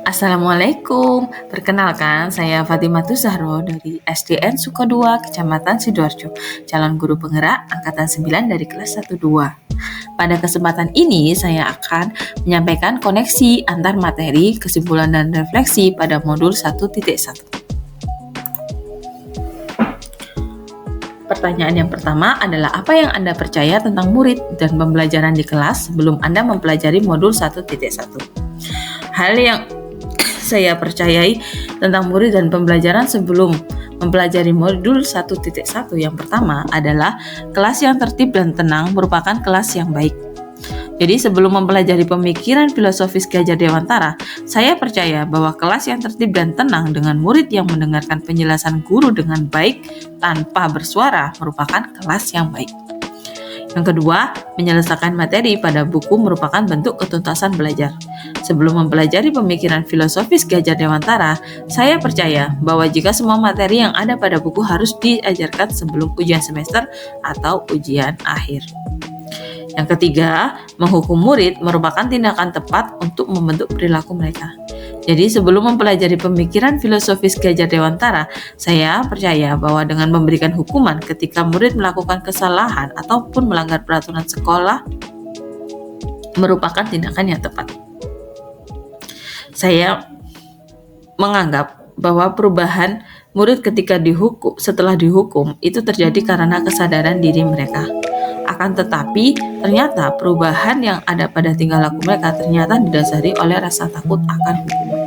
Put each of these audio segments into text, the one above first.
Assalamualaikum, perkenalkan saya Fatimah Zahro dari SDN Sukodua, Kecamatan Sidoarjo, calon guru penggerak Angkatan 9 dari kelas 1-2. Pada kesempatan ini saya akan menyampaikan koneksi antar materi, kesimpulan dan refleksi pada modul 1.1. Pertanyaan yang pertama adalah apa yang Anda percaya tentang murid dan pembelajaran di kelas sebelum Anda mempelajari modul 1.1? Hal yang saya percayai tentang murid dan pembelajaran sebelum mempelajari modul 1.1 yang pertama adalah kelas yang tertib dan tenang merupakan kelas yang baik. Jadi sebelum mempelajari pemikiran filosofis Ki Hajar Dewantara, saya percaya bahwa kelas yang tertib dan tenang dengan murid yang mendengarkan penjelasan guru dengan baik tanpa bersuara merupakan kelas yang baik. Yang kedua, menyelesaikan materi pada buku merupakan bentuk ketuntasan belajar. Sebelum mempelajari pemikiran filosofis Ki Hajar Dewantara, saya percaya bahwa jika semua materi yang ada pada buku harus diajarkan sebelum ujian semester atau ujian akhir. Yang ketiga, menghukum murid merupakan tindakan tepat untuk membentuk perilaku mereka. Jadi sebelum mempelajari pemikiran filosofis Ki Hajar Dewantara, saya percaya bahwa dengan memberikan hukuman ketika murid melakukan kesalahan ataupun melanggar peraturan sekolah merupakan tindakan yang tepat. Saya menganggap bahwa perubahan murid ketika setelah dihukum itu terjadi karena kesadaran diri mereka. Akan tetapi, ternyata perubahan yang ada pada tingkah laku mereka ternyata didasari oleh rasa takut akan hukuman.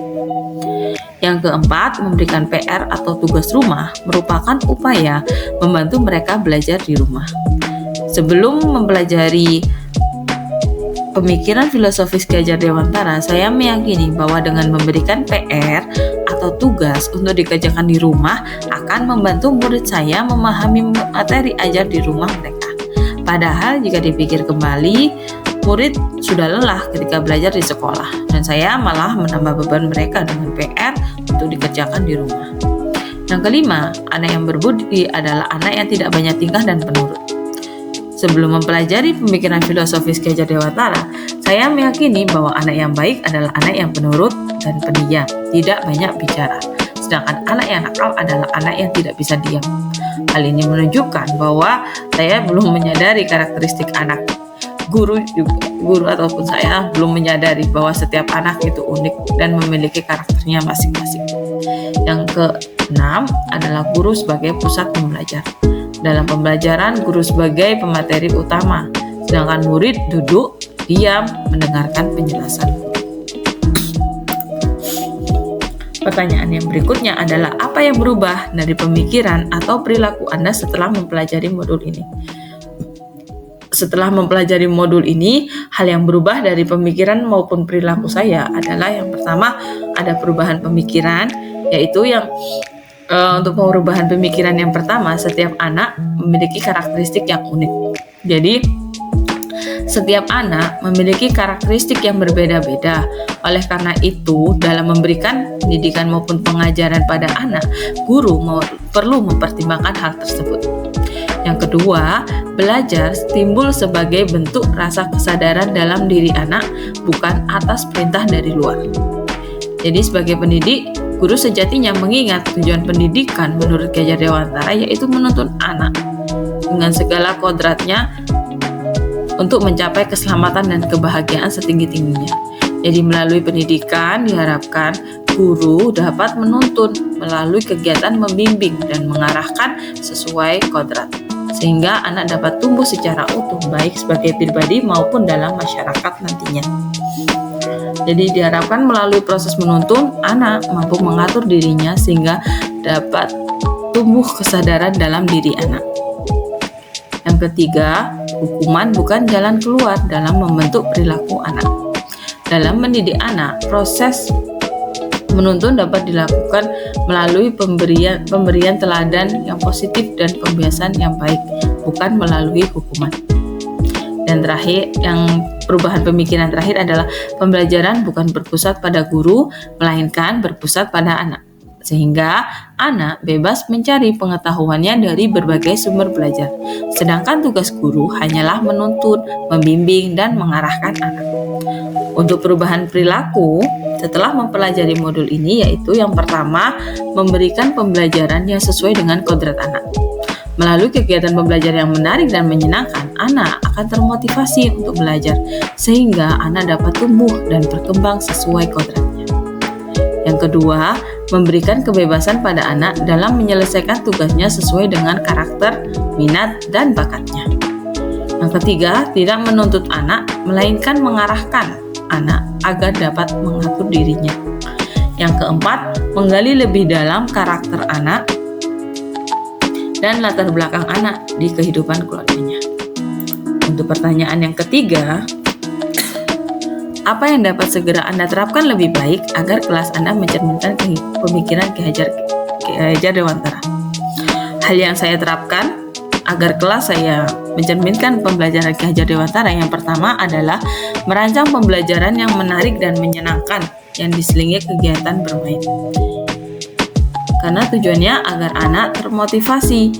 Yang keempat, memberikan PR atau tugas rumah merupakan upaya membantu mereka belajar di rumah. Sebelum mempelajari pemikiran filosofis Ki Hajar Dewantara, saya meyakini bahwa dengan memberikan PR atau tugas untuk dikerjakan di rumah akan membantu murid saya memahami materi ajar di rumah mereka. Padahal jika dipikir kembali, murid sudah lelah ketika belajar di sekolah dan saya malah menambah beban mereka dengan PR untuk dikerjakan di rumah. Yang kelima, anak yang berbudi adalah anak yang tidak banyak tingkah dan penurut. Sebelum mempelajari pemikiran filosofis Ki Hajar Dewantara, saya meyakini bahwa anak yang baik adalah anak yang penurut dan pendiam, tidak banyak bicara. Sedangkan anak yang nakal adalah anak yang tidak bisa diam. Hal ini menunjukkan bahwa saya belum menyadari karakteristik anak. Guru ataupun saya belum menyadari bahwa setiap anak itu unik dan memiliki karakternya masing-masing. Yang keenam adalah guru sebagai pusat pembelajar. Dalam pembelajaran, guru sebagai pemateri utama, sedangkan murid duduk, diam, mendengarkan penjelasan. Pertanyaan yang berikutnya adalah apa yang berubah dari pemikiran atau perilaku Anda setelah mempelajari modul ini? Setelah mempelajari modul ini, hal yang berubah dari pemikiran maupun perilaku saya adalah yang pertama ada perubahan pemikiran, yaitu untuk perubahan pemikiran yang pertama, setiap anak memiliki karakteristik yang unik. Jadi setiap anak memiliki karakteristik yang berbeda-beda. Oleh karena itu, dalam memberikan pendidikan maupun pengajaran pada anak, guru perlu mempertimbangkan hal tersebut. Yang kedua, belajar timbul sebagai bentuk rasa kesadaran dalam diri anak, bukan atas perintah dari luar. Jadi sebagai pendidik, guru sejatinya mengingat tujuan pendidikan menurut Ki Hajar Dewantara yaitu menuntun anak dengan segala kodratnya untuk mencapai keselamatan dan kebahagiaan setinggi-tingginya. Jadi melalui pendidikan diharapkan guru dapat menuntun melalui kegiatan membimbing dan mengarahkan sesuai kodrat, sehingga anak dapat tumbuh secara utuh baik sebagai pribadi maupun dalam masyarakat nantinya. Jadi diharapkan melalui proses menuntun, anak mampu mengatur dirinya sehingga dapat tumbuh kesadaran dalam diri anak. Yang ketiga, hukuman bukan jalan keluar dalam membentuk perilaku anak. Dalam mendidik anak, proses menuntun dapat dilakukan melalui pemberian teladan yang positif dan pembiasan yang baik, bukan melalui hukuman. Dan terakhir, yang perubahan pemikiran terakhir adalah pembelajaran bukan berpusat pada guru, melainkan berpusat pada anak. Sehingga anak bebas mencari pengetahuannya dari berbagai sumber belajar. Sedangkan tugas guru hanyalah menuntun, membimbing, dan mengarahkan anak. Untuk perubahan perilaku, setelah mempelajari modul ini, yaitu yang pertama, memberikan pembelajaran yang sesuai dengan kodrat anak. Melalui kegiatan pembelajaran yang menarik dan menyenangkan, anak akan termotivasi untuk belajar, sehingga anak dapat tumbuh dan berkembang sesuai kodratnya. Yang kedua, memberikan kebebasan pada anak dalam menyelesaikan tugasnya sesuai dengan karakter, minat, dan bakatnya. Yang ketiga, tidak menuntut anak, melainkan mengarahkan anak agar dapat mengatur dirinya. Yang keempat, menggali lebih dalam karakter anak dan latar belakang anak di kehidupan keluarganya. Untuk pertanyaan yang ketiga, apa yang dapat segera Anda terapkan lebih baik agar kelas Anda mencerminkan pemikiran Ki Hajar Dewantara? Hal yang saya terapkan agar kelas saya mencerminkan pembelajaran Ki Hajar Dewantara, yang pertama adalah merancang pembelajaran yang menarik dan menyenangkan yang diselingi kegiatan bermain. Karena tujuannya agar anak termotivasi,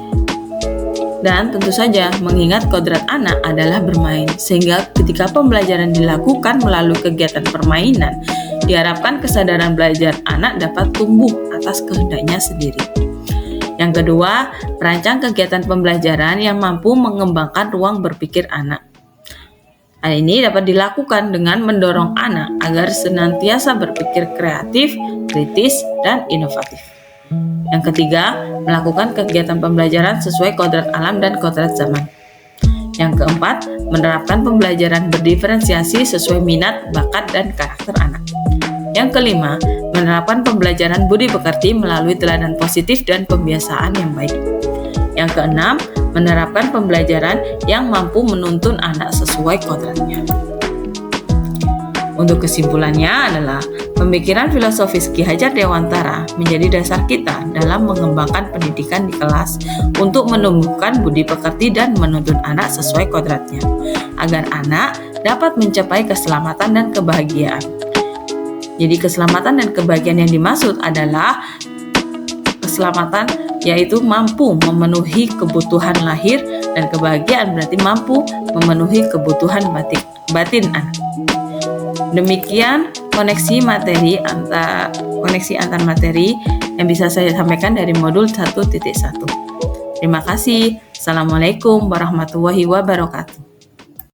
dan tentu saja mengingat kodrat anak adalah bermain, sehingga ketika pembelajaran dilakukan melalui kegiatan permainan, diharapkan kesadaran belajar anak dapat tumbuh atas kehendaknya sendiri. Yang kedua, merancang kegiatan pembelajaran yang mampu mengembangkan ruang berpikir anak. Hal ini dapat dilakukan dengan mendorong anak agar senantiasa berpikir kreatif, kritis, dan inovatif. Yang ketiga, melakukan kegiatan pembelajaran sesuai kodrat alam dan kodrat zaman. Yang keempat, menerapkan pembelajaran berdiferensiasi sesuai minat, bakat, dan karakter anak. Yang kelima, menerapkan pembelajaran budi pekerti melalui teladan positif dan pembiasaan yang baik. Yang keenam, menerapkan pembelajaran yang mampu menuntun anak sesuai kodratnya. Untuk kesimpulannya adalah, pemikiran filosofis Ki Hajar Dewantara menjadi dasar kita dalam mengembangkan pendidikan di kelas untuk menumbuhkan budi pekerti dan menuntun anak sesuai kodratnya, agar anak dapat mencapai keselamatan dan kebahagiaan. Jadi keselamatan dan kebahagiaan yang dimaksud adalah keselamatan yaitu mampu memenuhi kebutuhan lahir, dan kebahagiaan berarti mampu memenuhi kebutuhan batin anak. Demikian koneksi antar materi yang bisa saya sampaikan dari modul 1.1. Terima kasih. Assalamualaikum warahmatullahi wabarakatuh.